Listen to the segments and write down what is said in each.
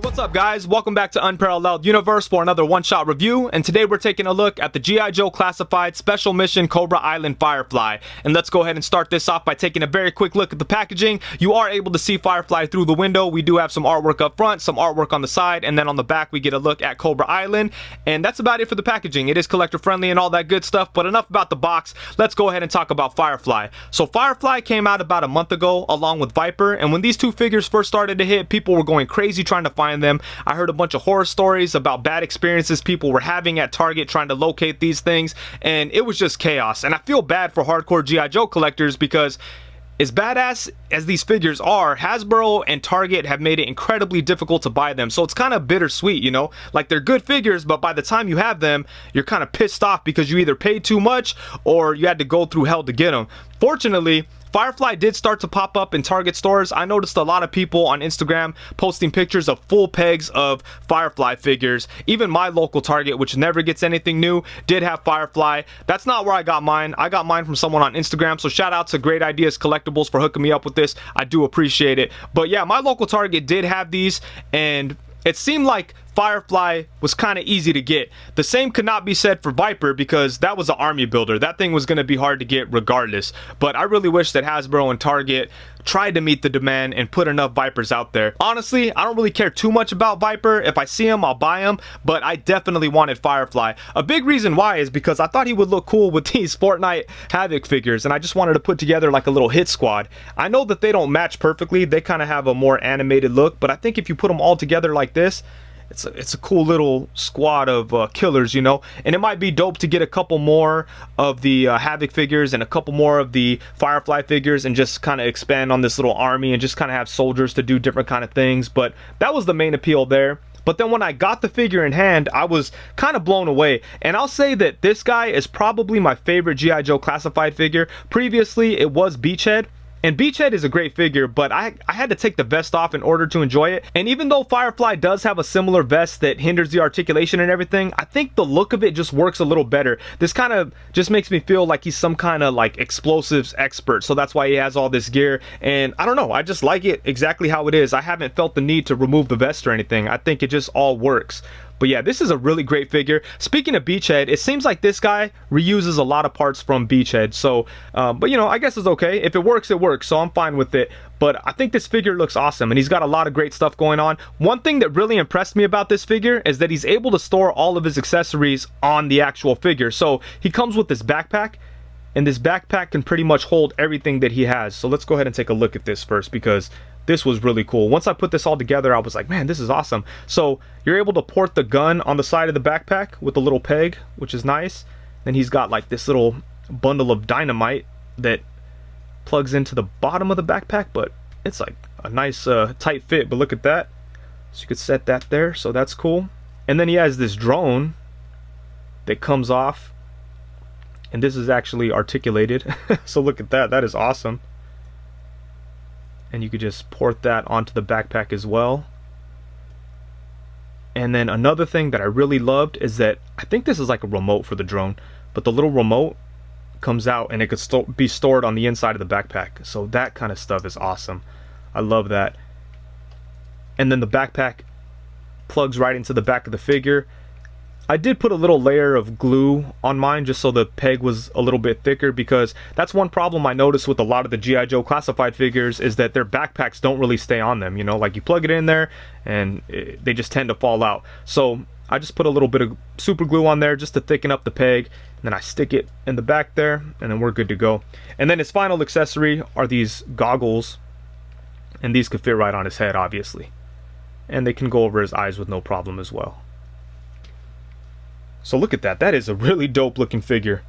What's up, guys? Welcome back to Unparalleled Universe for another one-shot review, and today we're taking a look at the G.I. Joe Classified Special Mission Cobra Island Firefly. And let's go ahead and start this off by taking a very quick look at the packaging. You are able to see Firefly through the window. We do have some artwork up front, some artwork on the side, and then on the back we get a look at Cobra Island. And that's about it for the packaging. It is collector friendly and all that good stuff, but enough about the box. Let's go ahead and talk about Firefly. So Firefly came out about a month ago along with Viper, and when these two figures first started to hit, people were going crazy trying to find them. I heard a bunch of horror stories about bad experiences people were having at Target trying to locate these things, and it was just chaos. And I feel bad for hardcore G.I. Joe collectors because as badass as these figures are, Hasbro and Target have made it incredibly difficult to buy them. So it's kind of bittersweet, you know? Like, they're good figures, but by the time you have them, you're kind of pissed off because you either paid too much or you had to go through hell to get them. Fortunately, Firefly did start to pop up in Target stores. I noticed a lot of people on Instagram posting pictures of full pegs of Firefly figures. Even my local Target, which never gets anything new, did have Firefly. That's not where I got mine. I got mine from someone on Instagram, so shout out to Great Ideas Collectibles for hooking me up with this. I do appreciate it. But yeah, my local Target did have these, and it seemed like Firefly was kind of easy to get. The same could not be said for Viper because that was an army builder. That thing was going to be hard to get regardless. But I really wish that Hasbro and Target tried to meet the demand and put enough Vipers out there. Honestly, I don't really care too much about Viper. If I see him, I'll buy him. But I definitely wanted Firefly. A big reason why is because I thought he would look cool with these Fortnite Havoc figures. And I just wanted to put together like a little hit squad. I know that they don't match perfectly. They kind of have a more animated look. But I think if you put them all together like this, it's a cool little squad of killers, you know. And it might be dope to get a couple more of the Havoc figures and a couple more of the Firefly figures and just kind of expand on this little army and just kind of have soldiers to do different kind of things. But that was the main appeal there. But then when I got the figure in hand, I was kind of blown away. And I'll say that this guy is probably my favorite G.I. Joe Classified figure. Previously, it was Beachhead. And Beachhead is a great figure, but I had to take the vest off in order to enjoy it. And even though Firefly does have a similar vest that hinders the articulation and everything, I think the look of it just works a little better. This kind of just makes me feel like he's some kind of like explosives expert. So that's why he has all this gear. And I don't know, I just like it exactly how it is. I haven't felt the need to remove the vest or anything. I think it just all works. But yeah, this is a really great figure. Speaking of Beachhead, it seems like this guy reuses a lot of parts from Beachhead. So, but you know, I guess it's okay. If it works, it works. So I'm fine with it. But I think this figure looks awesome, and he's got a lot of great stuff going on. One thing that really impressed me about this figure is that he's able to store all of his accessories on the actual figure. So he comes with this backpack, and this backpack can pretty much hold everything that he has. So let's go ahead and take a look at this first, because this was really cool. Once I put this all together, I was like, man, this is awesome. So you're able to port the gun on the side of the backpack with a little peg, which is nice. Then he's got like this little bundle of dynamite that plugs into the bottom of the backpack, but it's like a nice tight fit. But look at that. So you could set that there, so that's cool. And then he has this drone that comes off, and this is actually articulated. So look at that. That is awesome. And you could just port that onto the backpack as well. And then another thing that I really loved is that I think this is like a remote for the drone, but the little remote comes out and it could be stored on the inside of the backpack. So that kind of stuff is awesome. I love that. And then the backpack plugs right into the back of the figure. I did put a little layer of glue on mine just so the peg was a little bit thicker, because that's one problem I noticed with a lot of the G.I. Joe Classified figures is that their backpacks don't really stay on them. You know, like you plug it in there and they just tend to fall out. So I just put a little bit of super glue on there just to thicken up the peg, and then I stick it in the back there, and then we're good to go. And then his final accessory are these goggles, and these could fit right on his head, obviously. And they can go over his eyes with no problem as well. So look at that. That is a really dope looking figure.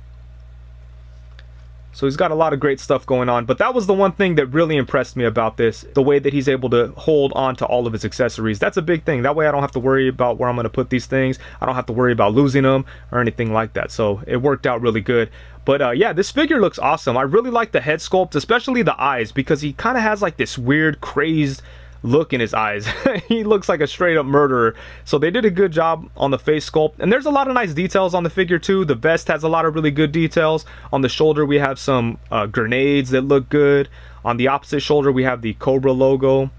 So he's got a lot of great stuff going on, but that was the one thing that really impressed me about this, the way that he's able to hold on to all of his accessories. That's a big thing. That way I don't have to worry about where I'm going to put these things. I don't have to worry about losing them or anything like that. So it worked out really good. But yeah, this figure looks awesome. I really like the head sculpt, especially the eyes, because he kind of has like this weird, crazed look in his eyes. He looks like a straight up murderer. So they did a good job on the face sculpt, and there's a lot of nice details on the figure too. The vest has a lot of really good details. On the shoulder we have some grenades that look good. On the opposite shoulder we have the Cobra logo.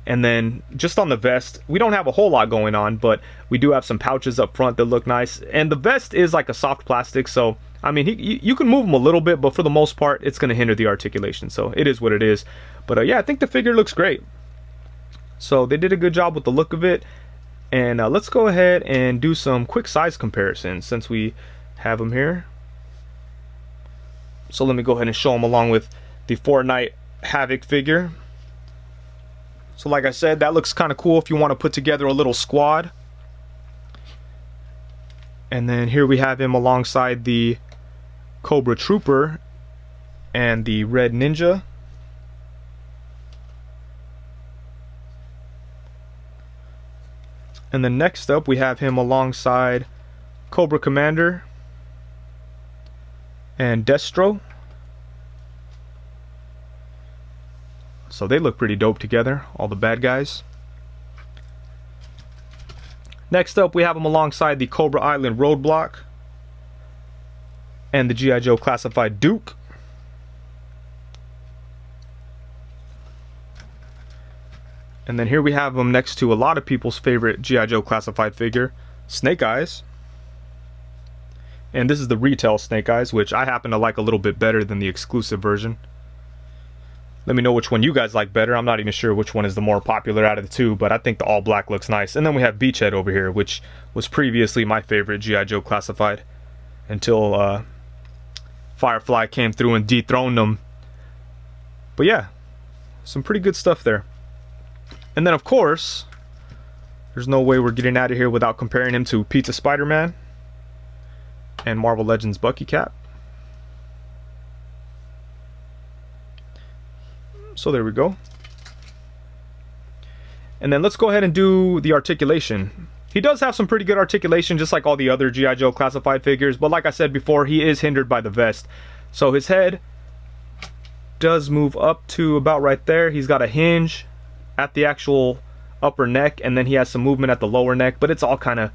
And then just on the vest, we don't have a whole lot going on, but we do have some pouches up front that look nice. And the vest is like a soft plastic, so I mean, you can move him a little bit, but for the most part, it's going to hinder the articulation. So it is what it is. But yeah, I think the figure looks great. So they did a good job with the look of it. And let's go ahead and do some quick size comparisons since we have them here. So let me go ahead and show them along with the Fortnite Havoc figure. So like I said, that looks kind of cool if you want to put together a little squad. And then here we have him alongside the Cobra Trooper and the Red Ninja. And then next up we have him alongside Cobra Commander and Destro. So they look pretty dope together, all the bad guys. Next up we have him alongside the Cobra Island Roadblock and the G.I. Joe Classified Duke. And then here we have him next to a lot of people's favorite G.I. Joe Classified figure, Snake Eyes. And this is the retail Snake Eyes, which I happen to like a little bit better than the exclusive version. Let me know which one you guys like better. I'm not even sure which one is the more popular out of the two, but I think the all black looks nice. And then we have Beachhead over here, which was previously my favorite G.I. Joe Classified until Firefly came through and dethroned them. But yeah, some pretty good stuff there. And then of course, there's no way we're getting out of here without comparing him to Pizza Spider-Man and Marvel Legends Bucky Cap. So there we go. And then let's go ahead and do the articulation. He does have some pretty good articulation, just like all the other G.I. Joe Classified figures, but like I said before, he is hindered by the vest. So his head does move up to about right there. He's got a hinge at the actual upper neck, and then he has some movement at the lower neck, but it's all kind of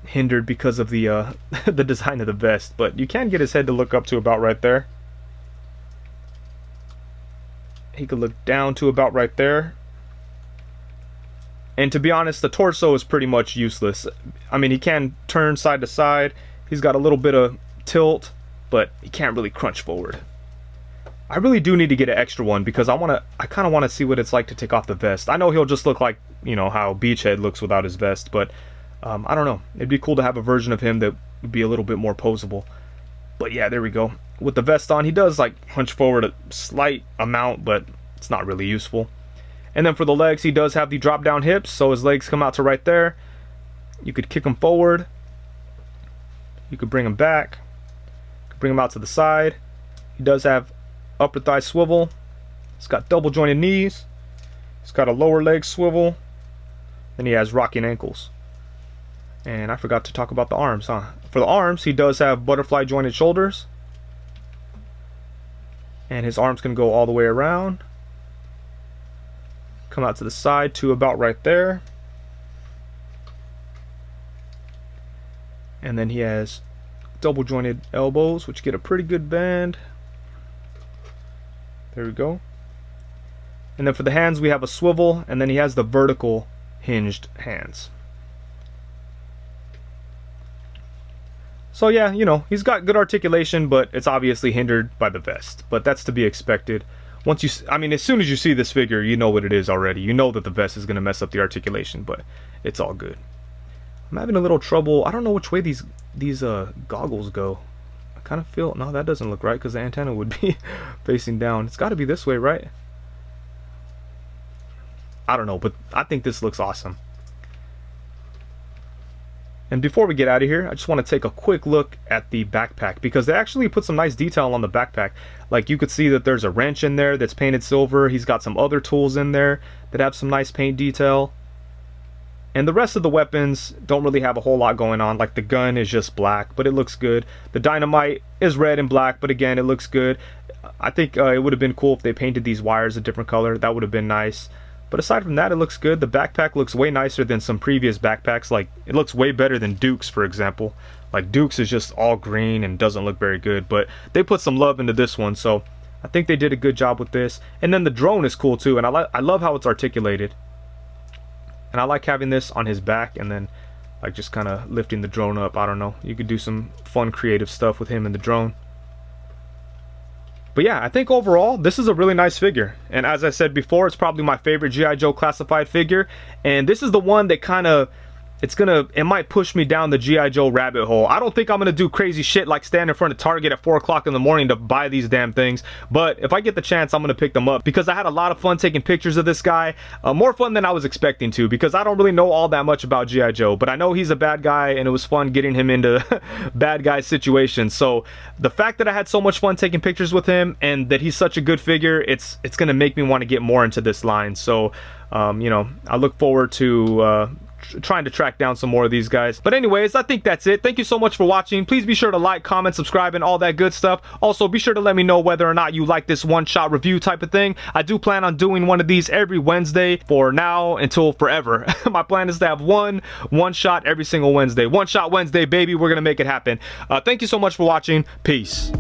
hindered because of the the design of the vest. But you can get his head to look up to about right there. He could look down to about right there. And to be honest, the torso is pretty much useless. I mean, he can turn side to side. He's got a little bit of tilt, but he can't really crunch forward. I really do need to get an extra one because I kind of want to see what it's like to take off the vest. I know he'll just look like, you know, how Beachhead looks without his vest, but I don't know. It'd be cool to have a version of him that would be a little bit more posable. But yeah, there we go. With the vest on, he does like hunch forward a slight amount, but it's not really useful. And then for the legs, he does have the drop down hips, so his legs come out to right there. You could kick him forward. You could bring him back. You could bring him out to the side. He does have upper thigh swivel. He's got double jointed knees. He's got a lower leg swivel. Then he has rocking ankles. And I forgot to talk about the arms, huh? For the arms, he does have butterfly jointed shoulders. And his arms can go all the way around. Come out to the side to about right there. And then he has double jointed elbows, which get a pretty good bend. There we go. And then for the hands, we have a swivel, and then he has the vertical hinged hands. So yeah, you know, he's got good articulation, but it's obviously hindered by the vest. But that's to be expected. I mean, as soon as you see this figure, you know what it is already. You know that the vest is going to mess up the articulation, but it's all good. I'm having a little trouble. I don't know which way these goggles go. I kind of feel, no, that doesn't look right because the antenna would be facing down. It's got to be this way, right? I don't know, but I think this looks awesome. And before we get out of here, I just want to take a quick look at the backpack because they actually put some nice detail on the backpack. Like you could see that there's a wrench in there that's painted silver. He's got some other tools in there that have some nice paint detail. And the rest of the weapons don't really have a whole lot going on. Like the gun is just black, but it looks good. The dynamite is red and black, but again, it looks good. I think it would have been cool if they painted these wires a different color. That would have been nice. But aside from that, it looks good. The backpack looks way nicer than some previous backpacks. Like, it looks way better than Duke's, for example. Like, Duke's is just all green and doesn't look very good. But they put some love into this one, so I think they did a good job with this. And then the drone is cool, too. And I love how it's articulated. And I like having this on his back and then like just kind of lifting the drone up. I don't know, you could do some fun creative stuff with him and the drone. But yeah, I think overall this is a really nice figure, and as I said before, it's probably my favorite G.I. Joe classified figure, and this is the one that kind of, it might push me down the G.I. Joe rabbit hole. I don't think I'm gonna do crazy shit like stand in front of Target at 4 o'clock in the morning to buy these damn things, but if I get the chance, I'm gonna pick them up because I had a lot of fun taking pictures of this guy. More fun than I was expecting to, because I don't really know all that much about G.I. Joe, but I know he's a bad guy and it was fun getting him into bad guy situations. So the fact that I had so much fun taking pictures with him and that he's such a good figure, it's gonna make me want to get more into this line. So you know, I look forward to trying to track down some more of these guys. But anyways, I think that's it. Thank you so much for watching. Please be sure to like, comment, subscribe, and all that good stuff. Also, be sure to let me know whether or not you like this one-shot review type of thing. I do plan on doing one of these every Wednesday for now until forever. My plan is to have one shot every single Wednesday. One shot Wednesday, baby. We're gonna make it happen. Thank you so much for watching. Peace.